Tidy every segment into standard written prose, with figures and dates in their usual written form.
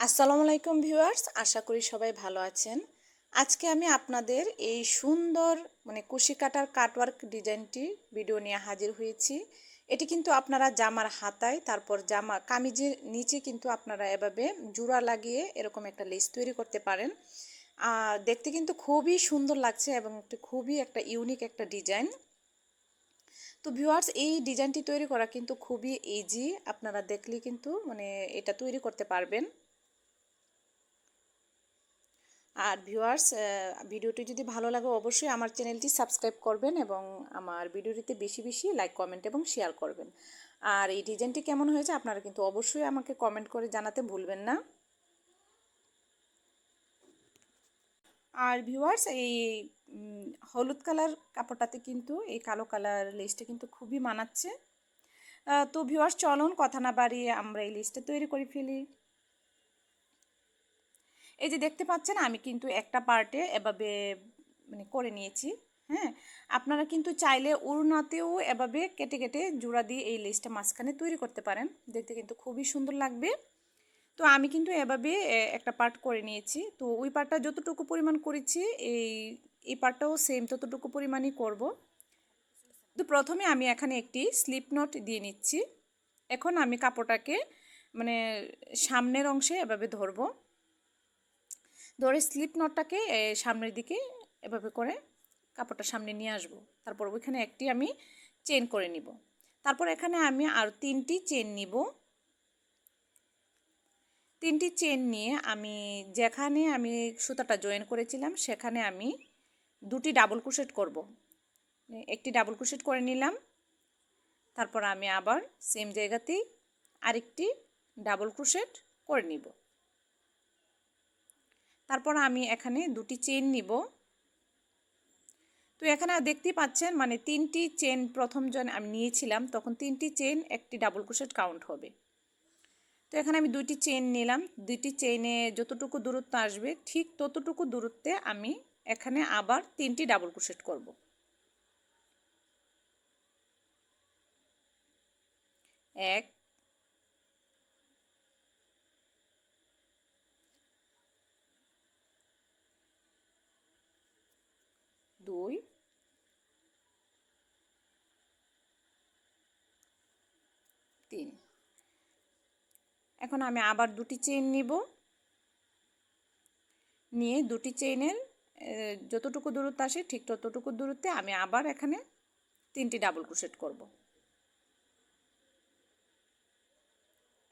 আসসালামু আলাইকুম ভিউয়ার্স, আশা করি সবাই ভালো আছেন। আজকে আমি আপনাদের এই সুন্দর কুশি কাটার কাটওয়ার্ক ডিজাইনটি ভিডিও নিয়ে হাজির হয়েছি। এটি কিন্তু আপনারা জামার হাতায়, তারপর জামা কামিজের নিচে কিন্তু আপনারা এভাবে জোড়া লাগিয়ে এরকম একটা লেস তৈরি করতে পারেন। আর দেখতে কিন্তু খুবই সুন্দর লাগছে এবং খুবই একটা ইউনিক একটা ডিজাইন। তো ভিউয়ার্স, এই ডিজাইনটি তৈরি করা কিন্তু খুবই ইজি, আপনারা দেখলে কিন্তু এটা তৈরি করতে পারবেন। আর ভিউয়ার্স, ভিডিওটি যদি ভালো লাগে অবশ্যই আমার চ্যানেলটি সাবস্ক্রাইব করবেন এবং আমার ভিডিওটিতে বেশি বেশি লাইক, কমেন্ট এবং শেয়ার করবেন। আর এই ডিজাইনটি কেমন হয়েছে আপনারা কিন্তু অবশ্যই আমাকে কমেন্ট করে জানাতে ভুলবেন না। আর ভিউয়ার্স, এই হলুদ কালার কাপড়টাতে কিন্তু এই কালো কালার লেসটা কিন্তু খুবই মানাচ্ছে। তো ভিউয়ার্স, চলুন কথা না বাড়িয়ে আমরা এই লেসটা তৈরি করে ফেলি। এই যে দেখতে পাচ্ছেন, আমি কিন্তু একটা পার্টে এভাবে করে নিয়েছি। হ্যাঁ, আপনারা কিন্তু চাইলে উড়নাতেও এভাবে কেটে কেটে জোড়া দিয়ে এই লেসটা মাঝখানে তৈরি করতে পারেন, দেখতে কিন্তু খুবই সুন্দর লাগবে। তো আমি কিন্তু এভাবে একটা পার্ট করে নিয়েছি। তো ওই পার্টটা যতটুকু পরিমাণ করেছি, এই পার্টটাও সেম ততটুকু পরিমাণই করব। তো প্রথমে আমি এখানে একটি স্লিপ নট দিয়ে নিচ্ছি। এখন আমি কাপড়টাকে মানে সামনের অংশে এভাবে ধরবো, ধরে স্লিপ নটটাকে সামনের দিকে এভাবে করে কাপড়টা সামনে নিয়ে আসব। তারপর ওইখানে একটি আমি চেন করে নিব। তারপর এখানে আমি আর 3টি চেন নিব। 3টি চেন নিয়ে আমি যেখানে আমি সুতাটা জয়েন করেছিলাম সেখানে আমি 2টি ডাবল ক্রোশেট করব। একটি ডাবল ক্রোশেট করে নিলাম। তারপর আমি আবার সেম জায়গাতেই আরেকটি ডাবল ক্রোশেট করে নিব। তারপর আমি এখানে 2টি চেন নিব। তো এখানে দেখতেই পাচ্ছেন 3টি চেন প্রথম জন আমি নিয়েছিলাম, তখন 3টি চেন একটি ডাবল ক্রোশেট কাউন্ট হবে। তো এখানে আমি 2টি চেন নিলাম। 2টি চেনে যতটুকু দূরত্ব আসবে ঠিক ততটুকু দূরত্বে আমি এখানে আবার 3টি ডাবল ক্রোশেট করব। 1, 2, 3। এখন আমি আবার 2টি চেন নিব, নিয়ে 2টি চেইনের যতটুকু দূরত্ব আসে ঠিক ততটুকু দূরত্বে আমি আবার এখানে 3টি ডাবল ক্রোশেট করব।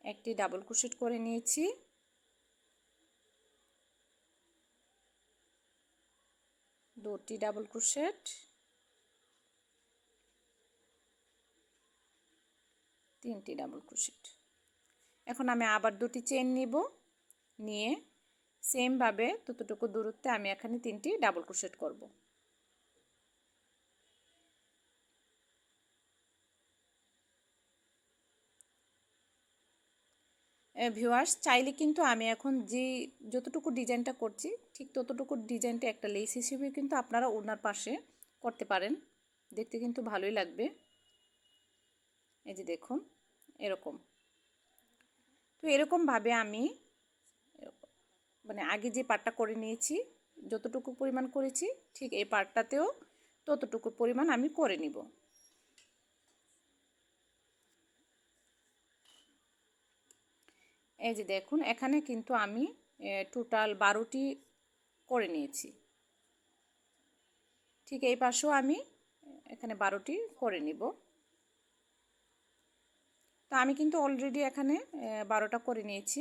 একটি ডাবল ক্রোশেট করে নিয়েছি। 2টি ডাবল ক্রোশেট, 3টি ডাবল ক্রোশেট। এখন আমি আবার 2টি চেন নিব, নিয়ে সেমভাবে ততটুকু দূরত্বে আমি এখানে 3টি ডাবল ক্রোশেট করব। ভিউয়ার্স, চাইলে কিন্তু আমি এখন যতটুকু ডিজাইনটা করছি ঠিক ততটুকু ডিজাইনটা একটা লেস হিসেবে কিন্তু আপনারা ওনার পাশে করতে পারেন, দেখতে কিন্তু ভালোই লাগবে। এই যে দেখুন, এরকম। তো এরকমভাবে আমি আগে যে পার্টটা করে নিয়েছি, যতটুকু পরিমাণ করেছি ঠিক এই পার্টটাতেও ততটুকু পরিমাণ আমি করে নিব। এই যে দেখুন, এখানে কিন্তু আমি টোটাল 12টি করে নিয়েছি। ঠিক এই পাশেও আমি এখানে 12টি করে নিব। তো আমি কিন্তু অলরেডি এখানে 12টা করে নিয়েছি।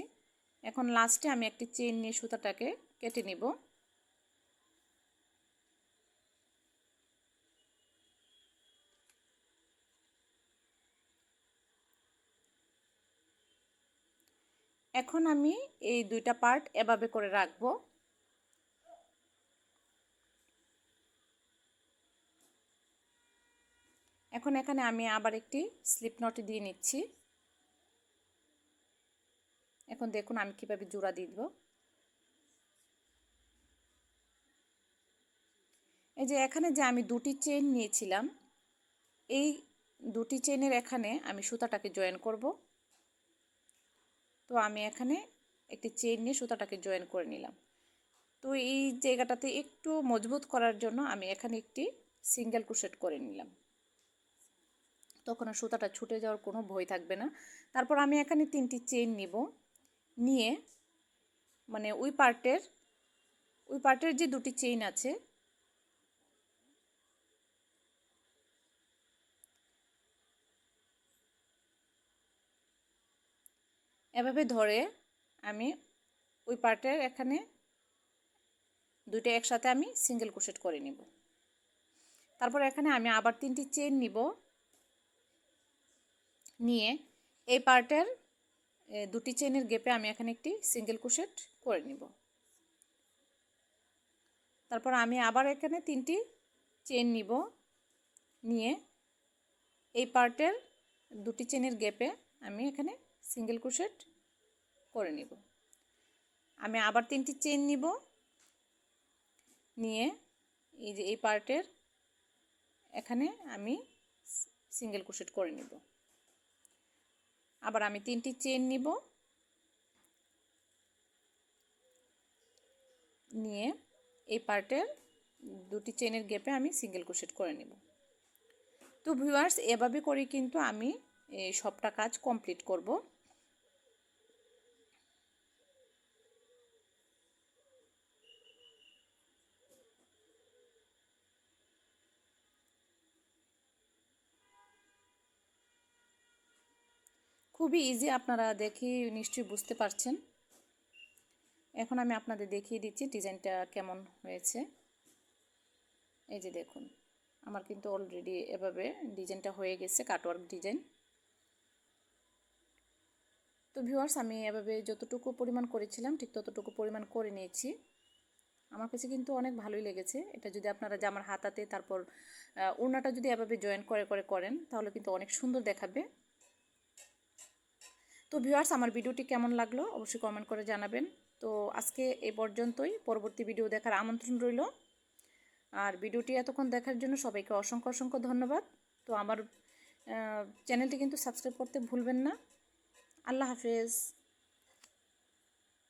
এখন লাস্টে আমি একটি চেন নিয়ে সুতাটাকে কেটে নিব। এখন আমি এই 2টা পার্ট এভাবে করে রাখবো। এখন এখানে আমি আবার একটি স্লিপ নট দিয়ে নিচ্ছি। এখন দেখুন আমি কিভাবে জোড়া দিয়ে দেব। এই যে এখানে যে আমি 2টি চেন নিয়েছিলাম, এই 2টি চেনের এখানে আমি সুতাটাকে জয়েন করব। তো আমি এখানে একটি চেইন নিয়ে সুতাটাকে জয়েন করে নিলাম। তো এই জায়গাটাতে একটু মজবুত করার জন্য আমি এখানে একটি সিঙ্গেল ক্রোশেট করে নিলাম, তখন আর সুতাটা ছুটে যাওয়ার কোনো ভয় থাকবে না। তারপর আমি এখানে 3টি চেইন নিব, নিয়ে মানে ওই পার্টের যে 2টি চেইন আছে এভাবে ধরে আমি ওই পার্টের এখানে 2টা একসাথে আমি সিঙ্গেল ক্রোশেট করে নিব। তারপর এখানে আমি আবার 3টি চেইন নিব, নিয়ে এই পার্টের 2টি চেইনের গ্যাপে আমি এখানে একটি সিঙ্গেল ক্রোশেট করে নিব। তারপর আমি আবার এখানে 3টি চেইন নিব, নিয়ে এই পার্টের 2টি চেইনের গ্যাপে আমি এখানে সিঙ্গেল ক্রোশেট করে নিব। আমি আবার 3টি চেইন নিব, নিয়ে এই যে এই পার্টের এখানে আমি সিঙ্গেল ক্রোশেট করে নিব। আবার আমি 3টি চেইন নিব, নিয়ে এই পার্টের 2টি চেইনের গ্যাপে আমি সিঙ্গেল ক্রোশেট করে নিব। তো ভিউয়ার্স, এভাবে করে কিন্তু আমি এই সবটা কাজ কমপ্লিট করব। খুবই ইজি, আপনারা দেখে নিশ্চয়ই বুঝতে পারছেন। এখন আমি আপনাদের দেখিয়ে দিচ্ছি ডিজাইনটা কেমন হয়েছে। এই যে দেখুন, আমার কিন্তু অলরেডি এভাবে ডিজাইনটা হয়ে গেছে, কাটওয়ার্ক ডিজাইন। তো ভিউয়ার্স, আমি এভাবে যতটুকু পরিমাণ করেছিলাম ঠিক ততটুকু পরিমাণ করে নিয়েছি। আমার কাছে কিন্তু অনেক ভালোই লেগেছে। এটা যদি আপনারা জামার হাতাতে তারপর ওড়নাটা যদি এভাবে জয়েন করেন তাহলে কিন্তু অনেক সুন্দর দেখাবে। তো ভিউয়ার্স, আমার ভিডিওটি কেমন লাগলো অবশ্যই কমেন্ট করে জানাবেন। তো আজকে এ পর্যন্তই, পরবর্তী ভিডিও দেখার আমন্ত্রণ রইল। আর ভিডিওটি এতক্ষণ দেখার জন্য সবাইকে অসংখ্য অসংখ্য ধন্যবাদ। তো আমার চ্যানেলটি কিন্তু সাবস্ক্রাইব করতে ভুলবেন না। আল্লাহ হাফেজ।